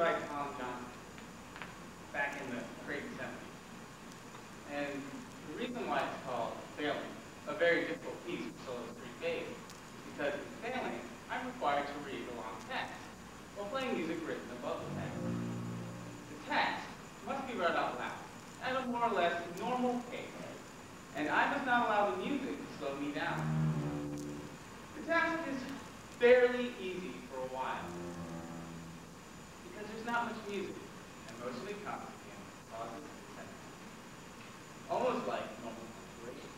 by Tom Johnson back in the great 70s. And the reason why it's called Failing, a very difficult piece for soloist 3 phase, is because in failing, I'm required to read the long text while playing music written above the text. The text must be read out loud at a more or less normal pace, and I must not allow the music to slow me down. The task is fairly easy for a while, because there's not much music, and most of it comes in pauses and sentences, almost like normal punctuation.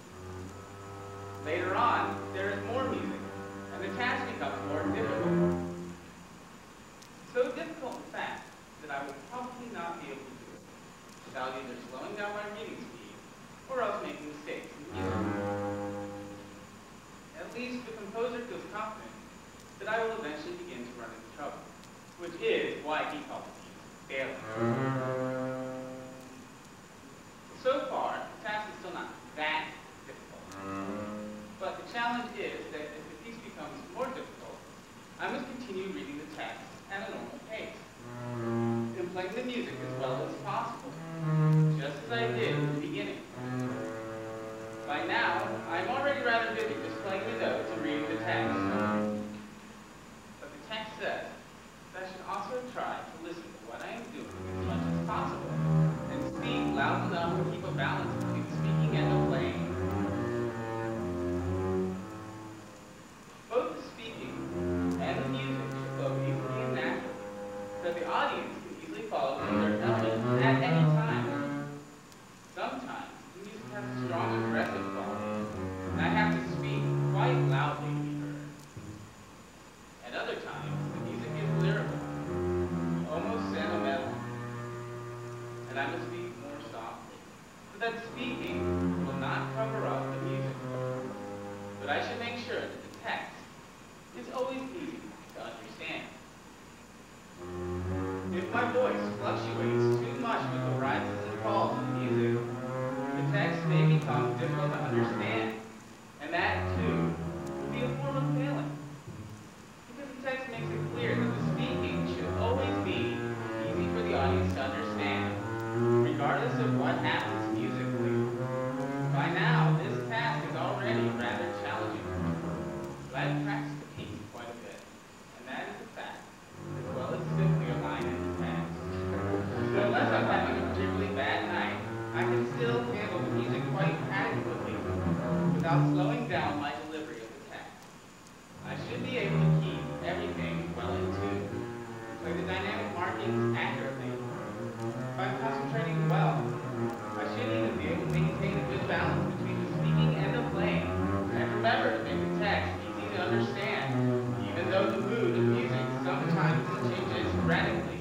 Later on, there is more music, and the task becomes more difficult. So difficult, in fact, that I would probably not be able to do it without either slowing down my reading speed or else making mistakes in music. At least the composer feels confident that I will eventually begin to run into trouble, which is why he calls the piece failing. So far, the task is still not that difficult. But the challenge is that if the piece becomes more difficult, I must continue reading the text at a normal pace, and playing the music as well as possible, just as I did in the beginning. By now, I'm already rather busy just playing the notes and reading the text. But the text says that I should also try to listen to what I am doing as much as possible, and speak loud enough to keep a balance between speaking and the playing. Both the speaking and the music should flow easily and naturally, so the audience can easily follow either element at any time. Sometimes the music has a strong aggressive quality, and I have to speak quite loudly to be heard. At other times, the music is lyrical, almost sentimental, and I must speak more softly, so that speaking will not cover up the music. But I should make sure that the text is always easy to understand. If my voice fluctuates too much with the rises and falls of the music, the text may become difficult to understand, and that, too, will be a form of failing. Because the text makes it clear that the speaking should always be easy for the audience to understand, regardless of what happens musically. By now, this task is already rather challenging, but I've practiced the piece quite a bit, and that is a fact, as well as simply a line in the text. So unless I'm having a particularly bad night, I can still handle the music quite adequately without slowing down my delivery of the text. I should be able to keep everything well in tune, play the dynamic markings accurately. If I'm concentrating well, I should even be able to maintain a good balance between the speaking and the playing. And remember to make the text easy to understand, even though the mood of music sometimes changes radically.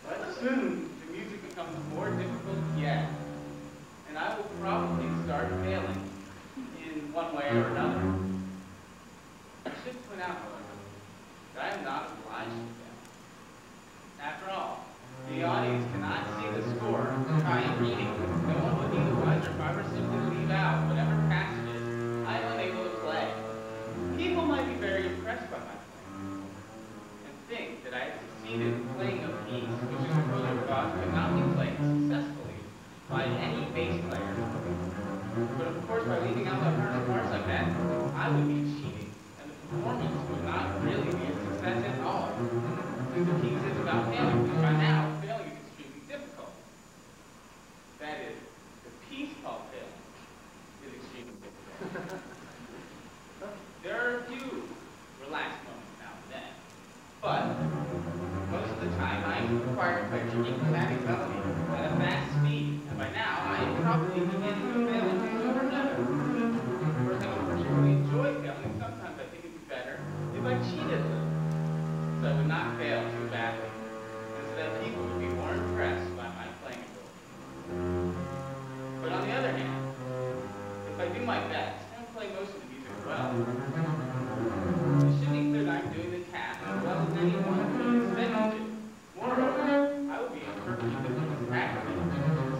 But soon, the music becomes more difficult yet, and I will probably start failing in one way or another. I should point out, however, that I am not obliged to fail. After all, the audience cannot see the score of I am reading. No one would be the wiser if I were simply to leave out whatever passages I am unable to play. People might be very impressed by my playing, and think that I have succeeded in playing a piece which the composer thought could not be played successfully by any bass player. But of course, by leaving out the harder parts like that, I would be cheating, and the performance would not really be a success at all. Since the piece is about failing, and by now, failing is extremely difficult. That is, the piece called failing is extremely difficult. There are a few relaxed moments now and then, but most of the time I am required to play tricky chromatic melody at a fast speed, and by now I am probably beginning to fail in one or another. Of course, I don't particularly enjoy failing, and sometimes I think it would be better if I cheated a little, so I would not fail too badly, and so that people would be more impressed by my playing ability. But on the other hand, if I do my best and play most of the music well, it should be clear that I'm doing the task as well as anyone who is expected to. Moreover, I will be perfectly difficult accurately,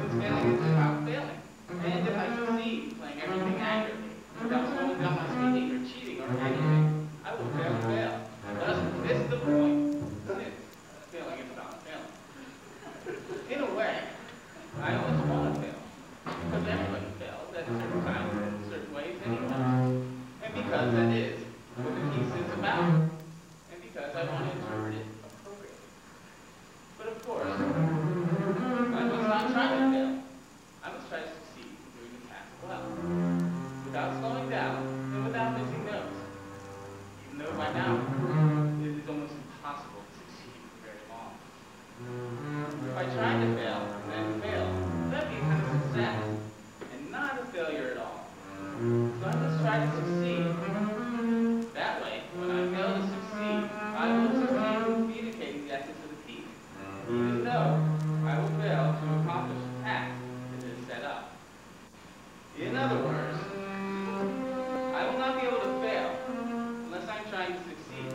since failing is about failing. And if I succeed playing everything accurately, without slowing down my speaking or cheating or anything, I will fail and fail. at certain times and in certain ways anyway. And because that is what the piece is about. And because I want to interpret it appropriately. But of course, I must not try to fail. I must try to succeed in doing the task well. Without slowing down and without missing notes. Even though by now, it is almost impossible to succeed for very long. If I try to fail and then fail, that would be a kind of success, and not a failure at all. So I must try to succeed. That way, when I fail to succeed, I will succeed in communicating the essence of the piece, even though I will fail to accomplish the task that is set up. In other words, I will not be able to fail unless I'm trying to succeed.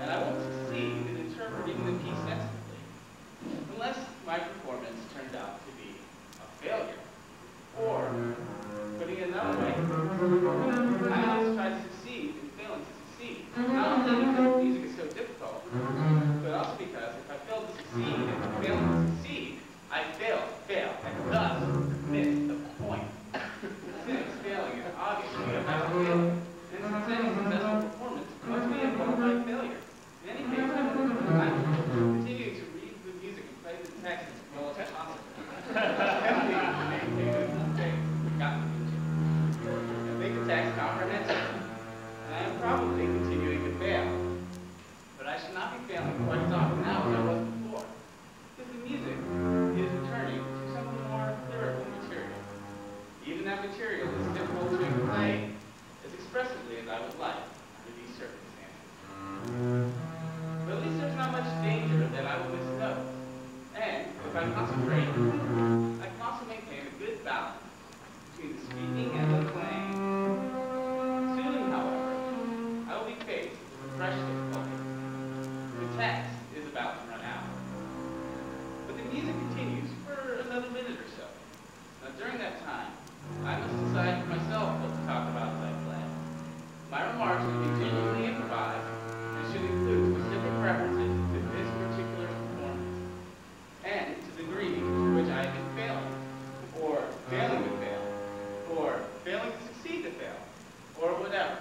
And I won't succeed in interpreting the piece sensibly, unless my performance turns out to be a failure. Or, putting it another way, I must try to succeed in failing to succeed. Not only because music is so difficult, but also because if I fail to succeed and failing to succeed, I fail, and thus miss the point. Since failing is obviously about failure, and since any successful performance must be involved by failure. In any case, I'm continuing to read the music and play the text as well as possible. And make the text comprehensible. And I am probably continuing to fail. But I should not be failing quite as often now as I was before. Because the music is returning to some of the more lyrical material. Even that material is difficult to explain as expressively as I would like under these circumstances. But at least there's not much danger that I will miss notes. And if I concentrate, I can also maintain a good balance between the speaking and the playing. Soon, however, I will be faced with a fresh difficulty. The text is about to run out. But the music continues for another minute or so. Now during that time, I must decide for myself what to talk about as I play. My remarks should be genuinely improvised and should include specific references to this particular performance and to the degree to which I have been failing, or failing to fail, or failing to succeed to fail, or whatever.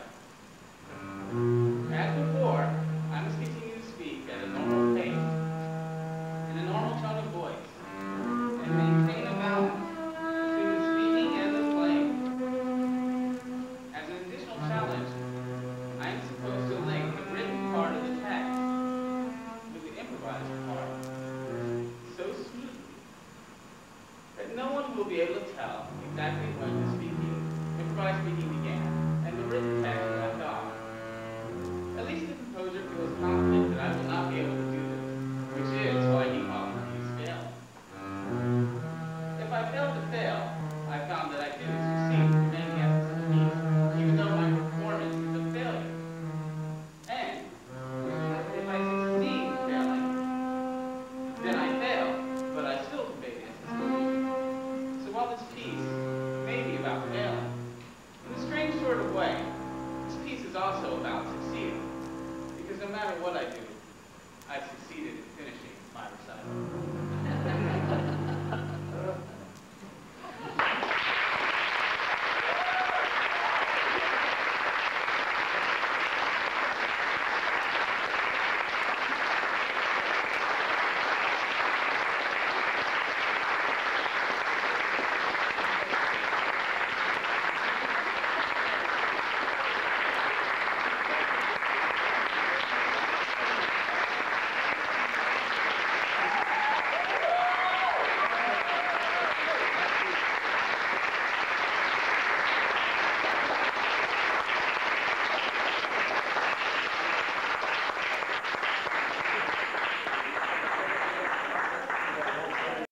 As before, I must continue to speak at a normal pace, in a normal tone of voice, and maintain a balance between the speaking and the playing. As an additional challenge, I am supposed to link the written part of the text with the improvised part so smoothly that no one will be able to tell exactly when the improvised speaking began and the written text left off. At least the composer feels confident that I will not be able to do this, which is why he calls these failing. If I fail to fail, I found that I do succeed in many essence of the piece, even though my performance is a failure. And if I succeed in failing, then I fail, but I still convey the essence of the music. So while this piece may be about failing, in a strange sort of way, this piece is also about succeeding. Because no matter what I do, I've succeeded in